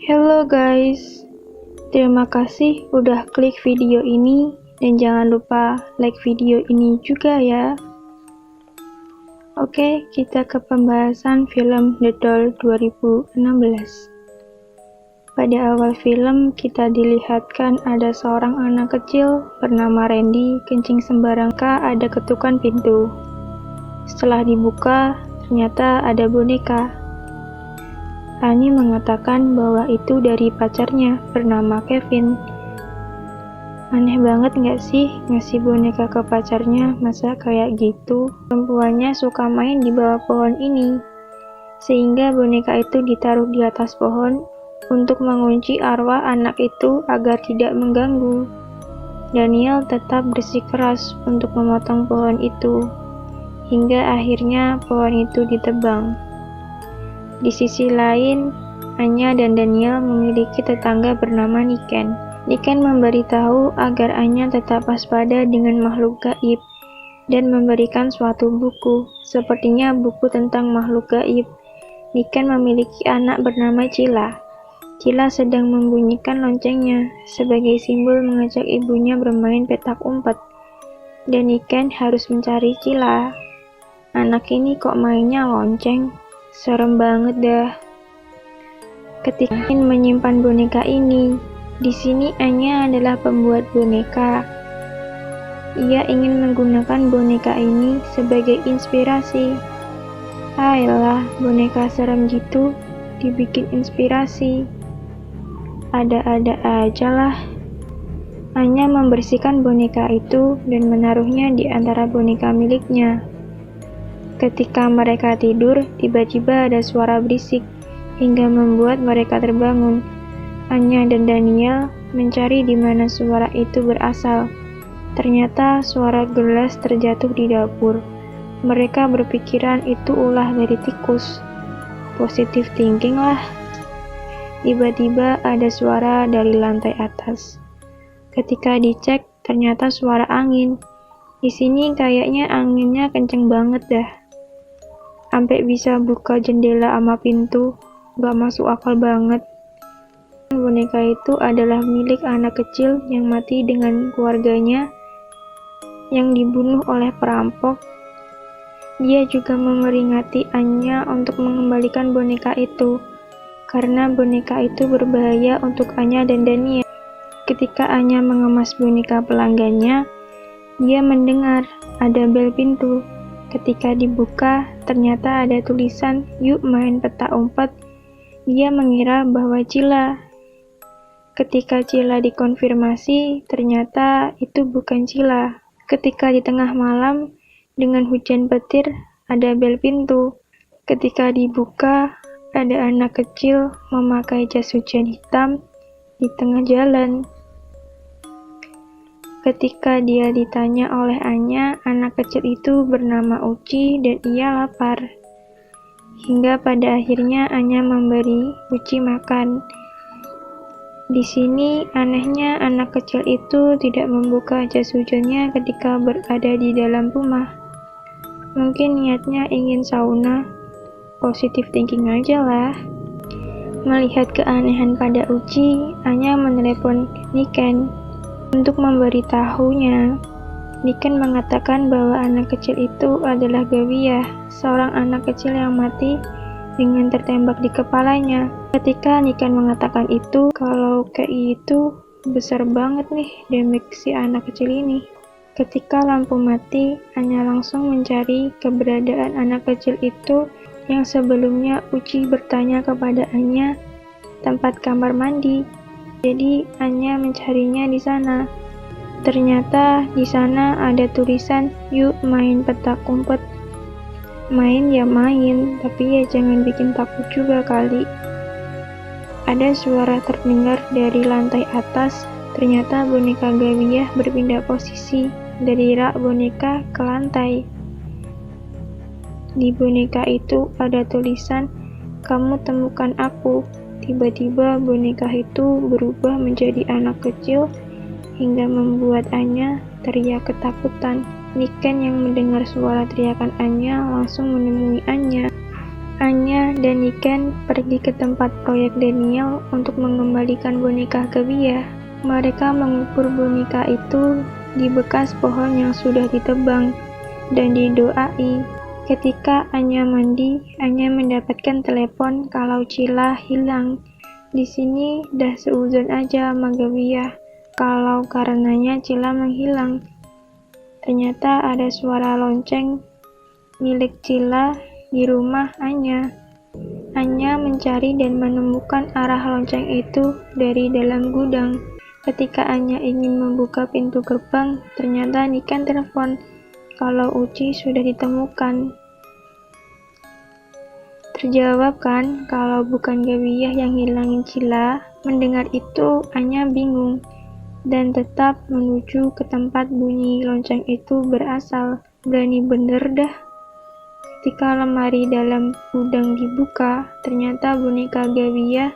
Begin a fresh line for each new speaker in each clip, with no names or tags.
Hello guys, terima kasih udah klik video ini dan jangan lupa like video ini juga ya. Oke, kita ke pembahasan film The Doll 2016. Pada awal film, kita dilihatkan ada seorang anak kecil bernama Randy kencing sembarang ada ketukan pintu. Setelah dibuka, ternyata ada boneka. Annie mengatakan bahwa itu dari pacarnya bernama Kevin. Aneh banget gak sih ngasih boneka ke pacarnya, masa kayak gitu? Perempuannya suka main di bawah pohon ini, sehingga boneka itu ditaruh di atas pohon untuk mengunci arwah anak itu agar tidak mengganggu. Daniel tetap bersikeras untuk memotong pohon itu, hingga akhirnya pohon itu ditebang. Di sisi lain, Anya dan Daniel memiliki tetangga bernama Niken. Niken memberitahu agar Anya tetap waspada dengan makhluk gaib dan memberikan suatu buku, sepertinya buku tentang makhluk gaib. Niken memiliki anak bernama Cilla. Cilla sedang membunyikan loncengnya sebagai simbol mengajak ibunya bermain petak umpet. Dan Niken harus mencari Cilla. Anak ini kok mainnya lonceng? Serem banget dah. Ketika ingin menyimpan boneka ini, di sini Anya adalah pembuat boneka. Ia ingin menggunakan boneka ini sebagai inspirasi. Ayolah, boneka serem gitu dibikin inspirasi. Ada-ada aja lah. Anya membersihkan boneka itu dan menaruhnya di antara boneka miliknya. Ketika mereka tidur, tiba-tiba ada suara berisik hingga membuat mereka terbangun. Anya dan Daniel mencari di mana suara itu berasal. Ternyata suara gelas terjatuh di dapur. Mereka berpikiran itu ulah dari tikus. Positive thinking lah. Tiba-tiba ada suara dari lantai atas. Ketika dicek, ternyata suara angin. Di sini kayaknya anginnya kenceng banget dah. Sampai bisa buka jendela sama pintu, gak masuk akal banget. Boneka itu adalah milik anak kecil yang mati dengan keluarganya yang dibunuh oleh perampok. Dia juga memperingati Anya untuk mengembalikan boneka itu, karena boneka itu berbahaya untuk Anya dan Daniel. Ketika Anya mengemas boneka pelanggannya, dia mendengar ada bel pintu. Ketika dibuka, ternyata ada tulisan, "Yuk main petak umpet." Dia mengira bahwa Cilla. Ketika Cilla dikonfirmasi, ternyata itu bukan Cilla. Ketika di tengah malam, dengan hujan petir, ada bel pintu. Ketika dibuka, ada anak kecil memakai jas hujan hitam di tengah jalan. Ketika dia ditanya oleh Anya, anak kecil itu bernama Uci dan ia lapar. Hingga pada akhirnya Anya memberi Uci makan. Di sini anehnya anak kecil itu tidak membuka jas hujannya ketika berada di dalam rumah. Mungkin niatnya ingin sauna. Positive thinking aja lah. Melihat keanehan pada Uci, Anya menelepon Niken untuk memberitahunya. Niken mengatakan bahwa anak kecil itu adalah Gavia, seorang anak kecil yang mati dengan tertembak di kepalanya. Ketika Niken mengatakan itu, kalau kayak itu besar banget nih damage si anak kecil ini. Ketika lampu mati, Anya langsung mencari keberadaan anak kecil itu yang sebelumnya Uci bertanya kepada Anya tempat kamar mandi. Jadi Anya mencarinya di sana. Ternyata di sana ada tulisan, "Yuk main petak umpet." Main ya main, tapi ya jangan bikin takut juga kali. Ada suara terdengar dari lantai atas. Ternyata boneka Gavia berpindah posisi dari rak boneka ke lantai. Di boneka itu ada tulisan, "Kamu temukan aku." Tiba-tiba boneka itu berubah menjadi anak kecil hingga membuat Anya teriak ketakutan. Niken yang mendengar suara teriakan Anya langsung menemui Anya. Anya dan Niken pergi ke tempat proyek Daniel untuk mengembalikan boneka Gawiah. Mereka mengukur boneka itu di bekas pohon yang sudah ditebang dan didoai. Ketika Anya mandi, Anya mendapatkan telepon kalau Cila hilang. Di sini dah seuzon aja sama Gawiah kalau karenanya Cila menghilang. Ternyata ada suara lonceng milik Cila di rumah Anya. Anya mencari dan menemukan arah lonceng itu dari dalam gudang. Ketika Anya ingin membuka pintu gerbang, ternyata Niken telepon kalau Uci sudah ditemukan. Terjawab kan kalau bukan Gawiah yang hilangin Cila. Mendengar itu, Anya bingung dan tetap menuju ke tempat bunyi lonceng itu berasal. Berani bener dah. Ketika lemari dalam gudang dibuka, ternyata boneka Gawiah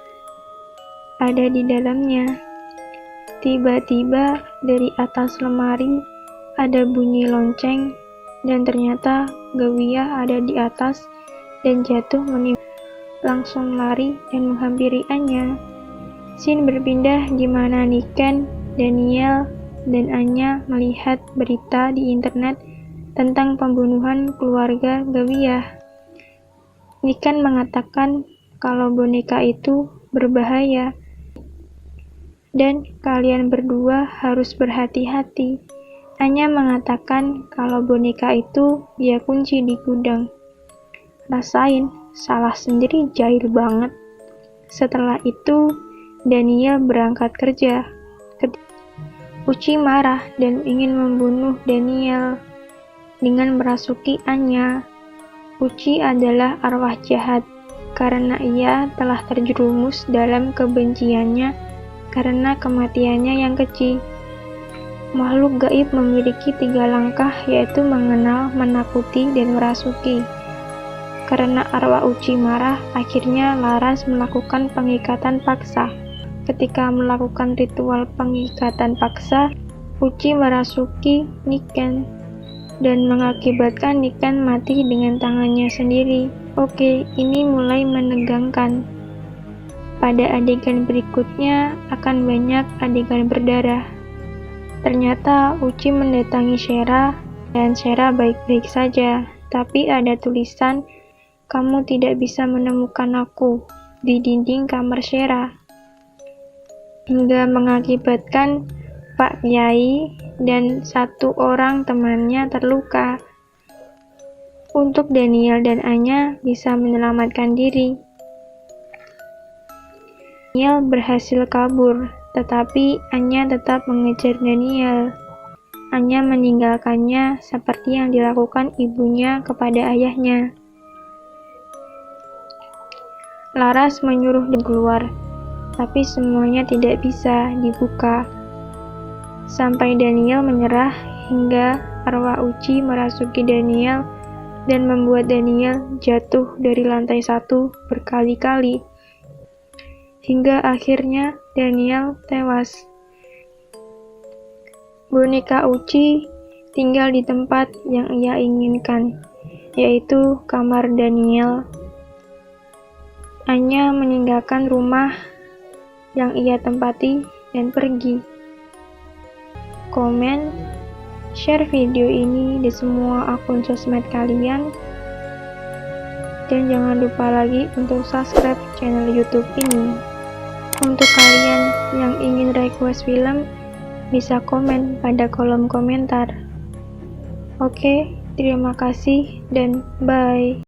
ada di dalamnya. Tiba-tiba dari atas lemari ada bunyi lonceng dan ternyata Gawiah ada di atas dan jatuh menimpa. Langsung lari dan menghampiri Anya. Scene berpindah di mana Niken, Daniel, dan Anya melihat berita di internet tentang pembunuhan keluarga Gawiah. Niken mengatakan kalau boneka itu berbahaya dan kalian berdua harus berhati-hati. Anya mengatakan kalau boneka itu dia kunci di gudang. Rasain, salah sendiri jahil banget. Setelah itu, Daniel berangkat kerja. Uci marah dan ingin membunuh Daniel dengan merasuki Anya. Uci adalah arwah jahat karena ia telah terjerumus dalam kebenciannya karena kematiannya yang keji. Makhluk gaib memiliki 3 langkah, yaitu mengenal, menakuti, dan merasuki. Karena arwah Uci marah, akhirnya Laras melakukan pengikatan paksa. Ketika melakukan ritual pengikatan paksa, Uci merasuki Niken dan mengakibatkan Niken mati dengan tangannya sendiri. Oke, ini mulai menegangkan. Pada adegan berikutnya akan banyak adegan berdarah. Ternyata Uci mendatangi Shera dan Shera baik-baik saja, tapi ada tulisan "Kamu tidak bisa menemukan aku" di dinding kamar Shera, hingga mengakibatkan Pak Kyai dan 1 orang temannya terluka. Untuk Daniel dan Anya bisa menyelamatkan diri. Daniel berhasil kabur, tetapi Anya tetap mengejar Daniel. Anya meninggalkannya seperti yang dilakukan ibunya kepada ayahnya. Laras menyuruh dia keluar, tapi semuanya tidak bisa dibuka. Sampai Daniel menyerah hingga arwah Uci merasuki Daniel dan membuat Daniel jatuh dari lantai 1 berkali-kali. Hingga akhirnya Daniel tewas. Boneka Uci tinggal di tempat yang ia inginkan, yaitu kamar Daniel. Anya meninggalkan rumah yang ia tempati dan pergi. Komen, share video ini di semua akun sosmed kalian, dan jangan lupa lagi untuk subscribe channel YouTube ini. Untuk kalian yang ingin request film, bisa komen pada kolom komentar. Oke, terima kasih dan bye.